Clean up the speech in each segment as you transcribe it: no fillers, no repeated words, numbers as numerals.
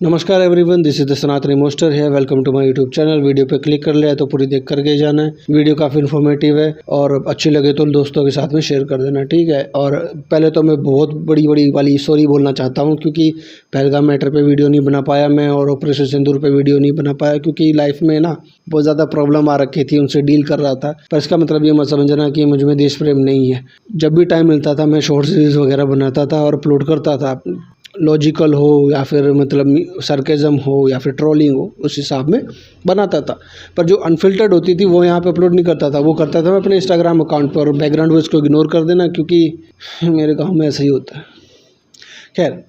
नमस्कार everyone, this is the Sanatani master है। Welcome to my YouTube channel. Video पे click कर लिया तो पूरी देख करके जाना है। वीडियो काफ़ी इन्फॉर्मेटिव है और अच्छी लगे तो दोस्तों के साथ में शेयर कर देना, ठीक है। और पहले तो मैं बहुत बड़ी वाली सॉरी बोलना चाहता हूँ, क्योंकि पहलगाम मैटर पे वीडियो नहीं बना पाया मैं, और ऑपरेशन सिंदूर पे वीडियो नहीं बना पाया, क्योंकि लाइफ में ना बहुत ज़्यादा प्रॉब्लम आ रखी थी, उनसे डील कर रहा था। पर इसका मतलब ये मत समझना कि मुझ में देश प्रेम नहीं है। जब भी टाइम मिलता था मैं शॉर्ट सीरीज़ वगैरह बनाता था और अपलोड करता था, लॉजिकल हो या फिर मतलब सरकेज़म हो या फिर ट्रोलिंग हो, उस हिसाब में बनाता था। पर जो अनफिल्टर्ड होती थी वो यहाँ पे अपलोड नहीं करता था, वो करता था मैं अपने इंस्टाग्राम अकाउंट पर। और बैकग्राउंड वॉइस को इग्नोर कर देना, क्योंककि मेरे गाँव में ऐसा ही होता है। खैर,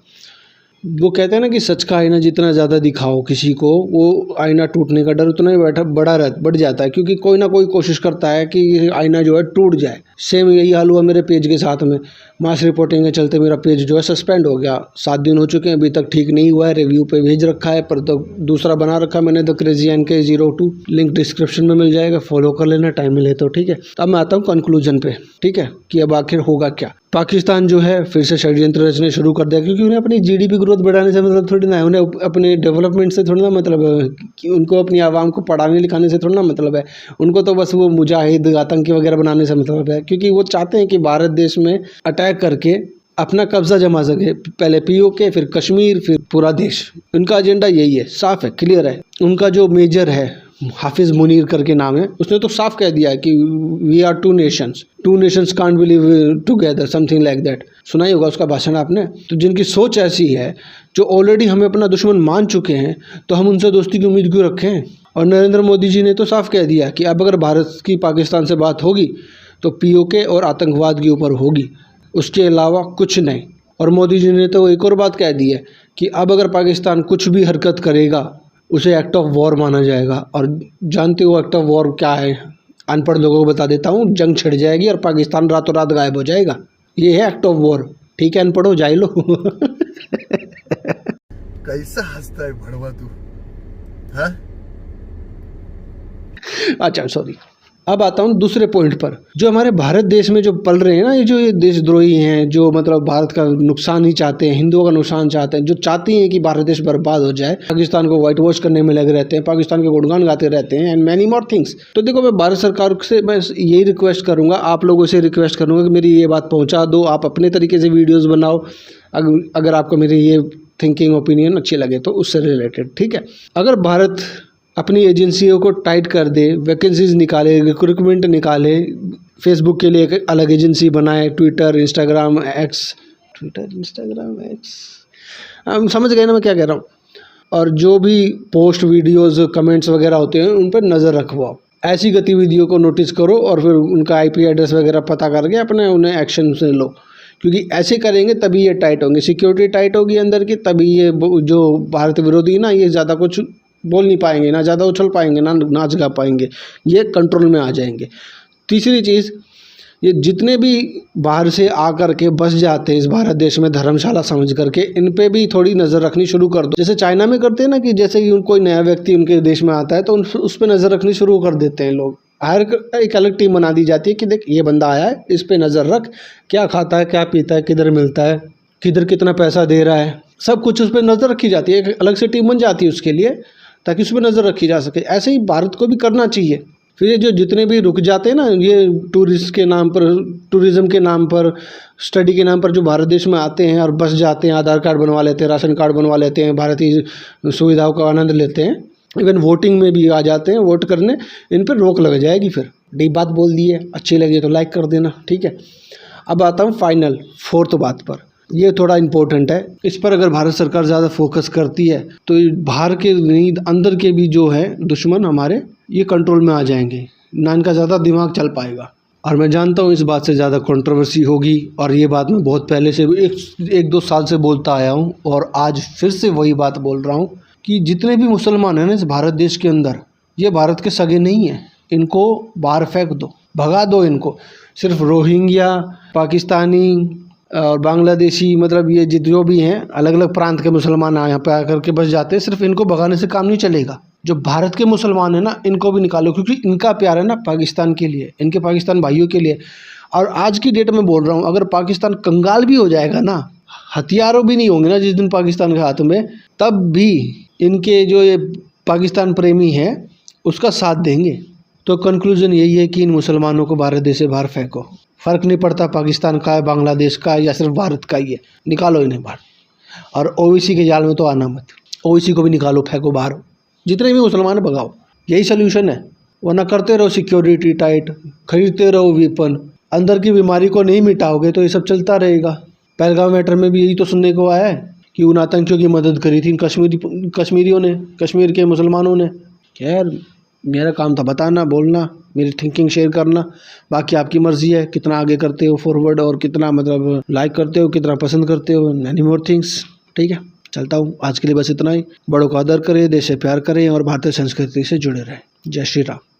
वो कहते हैं ना कि सच का आईना जितना ज़्यादा दिखाओ किसी को, वो आईना टूटने का डर उतना ही बढ़ जाता है, क्योंकि कोई ना कोई कोशिश करता है कि ये आईना जो है टूट जाए। सेम यही हाल हुआ मेरे पेज के साथ में। मास रिपोर्टिंग के चलते मेरा पेज जो है सस्पेंड हो गया। 7 दिन हो चुके हैं, अभी तक ठीक नहीं हुआ है। रिव्यू पे भेज रखा है, पर तो दूसरा बना रखा है मैंने, the crazy NK02। Link description में मिल जाएगा, फॉलो कर लेना टाइम मिले तो, ठीक है। अब मैं आता हूँ कंक्लूजन पे, ठीक है, कि अब आखिर होगा क्या। पाकिस्तान जो है फिर से षड्यंत्र रचने शुरू कर दिया, क्योंकि उन्हें अपनी GDP ग्रोथ बढ़ाने से मतलब थोड़ी ना है, उन्हें अपने डेवलपमेंट से थोड़ी ना मतलब है, कि उनको अपनी आवाम को पढ़ाने लिखाने से थोड़ा ना मतलब है। उनको तो बस वो मुजाहिद आतंकी वगैरह बनाने से मतलब है, क्योंकि वो चाहते हैं कि भारत देश में अटैक करके अपना कब्जा जमा सके। पहले POK, फिर कश्मीर, फिर पूरा देश। उनका एजेंडा यही है, साफ है, क्लियर है। उनका जो मेजर है हाफिज मुनीर करके नाम है, उसने तो साफ कह दिया है कि we are two nations can't be live together, something like that. सुना ही होगा उसका भाषण आपने। तो जिनकी सोच ऐसी है, जो ऑलरेडी हमें अपना दुश्मन मान चुके हैं, तो हम उनसे दोस्ती की उम्मीद क्यों रखें। और नरेंद्र मोदी जी ने तो साफ कह दिया कि अब अगर भारत की पाकिस्तान से बात होगी तो POK और आतंकवाद के ऊपर होगी, उसके अलावा कुछ नहीं। और मोदी जी ने तो एक और बात कह दी है कि अब अगर पाकिस्तान कुछ भी हरकत करेगा उसे एक्ट ऑफ वॉर माना जाएगा। और जानते हो एक्ट ऑफ वॉर क्या है? अनपढ़ लोगों को बता देता हूँ, जंग छिड़ जाएगी और पाकिस्तान रातों रात गायब हो जाएगा। ये है एक्ट ऑफ वॉर, ठीक है। अनपढ़ो जाए लो। कैसा हंसता है भड़वा तू, हाँ? अच्छा सॉरी, अब आता हूँ दूसरे पॉइंट पर। जो हमारे भारत देश में जो पल रहे हैं ना, ये जो ये देशद्रोही हैं, जो मतलब भारत का नुकसान ही चाहते हैं, हिंदुओं का नुकसान चाहते हैं, जो चाहती हैं कि भारत देश बर्बाद हो जाए, पाकिस्तान को व्हाइट वॉश करने में लगे रहते हैं, पाकिस्तान के गुणगान गाते रहते हैं, एंड मैनी मोर थिंग्स। तो देखो, मैं भारत सरकार से मैं यही रिक्वेस्ट करूँगा, आप लोगों से रिक्वेस्ट करूँगा कि मेरी ये बात पहुँचा दो। आप अपने तरीके से वीडियोज़ बनाओ, अगर आपको मेरी ये थिंकिंग ओपिनियन अच्छी लगे तो उससे रिलेटेड, ठीक है। अगर भारत अपनी एजेंसियों को टाइट कर दे, वैकेंसीज निकाले, रिक्रूटमेंट निकाले, फेसबुक के लिए एक अलग एजेंसी बनाए, ट्विटर इंस्टाग्राम एक्स, हम समझ गए ना मैं क्या कह रहा हूँ। और जो भी पोस्ट वीडियोस कमेंट्स वगैरह होते हैं उन पर नज़र रखवाओ। ऐसी गतिविधियों को नोटिस करो और फिर उनका IP एड्रेस वगैरह पता करके अपने उन्हें एक्शन से लो, क्योंकि ऐसे करेंगे तभी ये टाइट होंगे, सिक्योरिटी टाइट होगी अंदर की, तभी ये जो भारत विरोधी ना, ये ज़्यादा कुछ बोल नहीं पाएंगे, ना ज़्यादा उछल पाएंगे, ना नाच गा पाएंगे, ये कंट्रोल में आ जाएंगे। तीसरी चीज़, ये जितने भी बाहर से आकर के बस जाते हैं इस भारत देश में धर्मशाला समझ करके, इन पे भी थोड़ी नज़र रखनी शुरू कर दो। जैसे चाइना में करते हैं ना, कि जैसे कि कोई नया व्यक्ति उनके देश में आता है तो उस पर नज़र रखनी शुरू कर देते हैं लोग। हर एक अलग टीम बना दी जाती है कि देख ये बंदा आया है, इस पे नज़र रख, क्या खाता है, क्या पीता है, किधर मिलता है, किधर कितना पैसा दे रहा है, सब कुछ उस पर नज़र रखी जाती है। एक अलग से टीम बन जाती है उसके लिए, ताकि उस पर नज़र रखी जा सके। ऐसे ही भारत को भी करना चाहिए। फिर ये जो जितने भी रुक जाते हैं ना, ये टूरिस्ट के नाम पर, टूरिज़्म के नाम पर, स्टडी के नाम पर जो भारत देश में आते हैं और बस जाते हैं, आधार कार्ड बनवा लेते हैं, राशन कार्ड बनवा लेते हैं, भारतीय सुविधाओं का आनंद लेते हैं, इवन वोटिंग में भी आ जाते हैं वोट करने, इन पर रोक लग जाएगी। फिर डी बात बोल दी है, अच्छी लगी तो लाइक कर देना, ठीक है। अब आता हूँ फाइनल 4th बात पर। ये थोड़ा इम्पोर्टेंट है, इस पर अगर भारत सरकार ज़्यादा फोकस करती है तो बाहर के नहीं अंदर के भी जो है दुश्मन हमारे, ये कंट्रोल में आ जाएंगे, ना इनका ज़्यादा दिमाग चल पाएगा। और मैं जानता हूँ इस बात से ज़्यादा कंट्रोवर्सी होगी, और ये बात मैं बहुत पहले से 1-2 साल से बोलता आया हूँ, और आज फिर से वही बात बोल रहा हूँ कि जितने भी मुसलमान हैं ना इस भारत देश के अंदर, ये भारत के सगे नहीं हैं। इनको बाहर फेंक दो, भगा दो इनको। सिर्फ रोहिंग्या, पाकिस्तानी और बांग्लादेशी, मतलब ये जो भी हैं अलग अलग प्रांत के मुसलमान यहाँ पे आकर के बस जाते हैं, सिर्फ इनको भगाने से काम नहीं चलेगा। जो भारत के मुसलमान हैं ना, इनको भी निकालो, क्योंकि इनका प्यार है ना पाकिस्तान के लिए, इनके पाकिस्तान भाइयों के लिए। और आज की डेट में बोल रहा हूँ, अगर पाकिस्तान कंगाल भी हो जाएगा ना, हथियारों भी नहीं होंगे ना जिस दिन पाकिस्तान के हाथ में, तब भी इनके जो ये पाकिस्तान प्रेमी हैं उसका साथ देंगे। तो कंक्लूजन यही है कि इन मुसलमानों को भारत देश से बाहर फेंको। फ़र्क नहीं पड़ता पाकिस्तान का है, बांग्लादेश का है या सिर्फ भारत का ही है, निकालो इन्हें बाहर। और ओवैसी के जाल में तो आना मत, ओवैसी को भी निकालो, फेंको बाहर, जितने भी मुसलमान भगाओ, यही सोल्यूशन है। वरना करते रहो सिक्योरिटी टाइट, खरीदते रहो वेपन, अंदर की बीमारी को नहीं मिटाओगे तो ये सब चलता रहेगा। पहलगाम मैटर में भी यही तो सुनने को आया है कि उन आतंकियों की मदद करी थी कश्मीरियों ने, कश्मीर के मुसलमानों ने। खैर, मेरा काम था बताना, बोलना, मेरी थिंकिंग शेयर करना। बाकी आपकी मर्ज़ी है कितना आगे करते हो फॉरवर्ड, और कितना मतलब लाइक करते हो, कितना पसंद करते हो, एनी मोर थिंग्स। ठीक है, चलता हूँ। आज के लिए बस इतना ही। बड़ों का आदर करें, देश से प्यार करें और भारतीय संस्कृति से जुड़े रहें। जय श्री राम।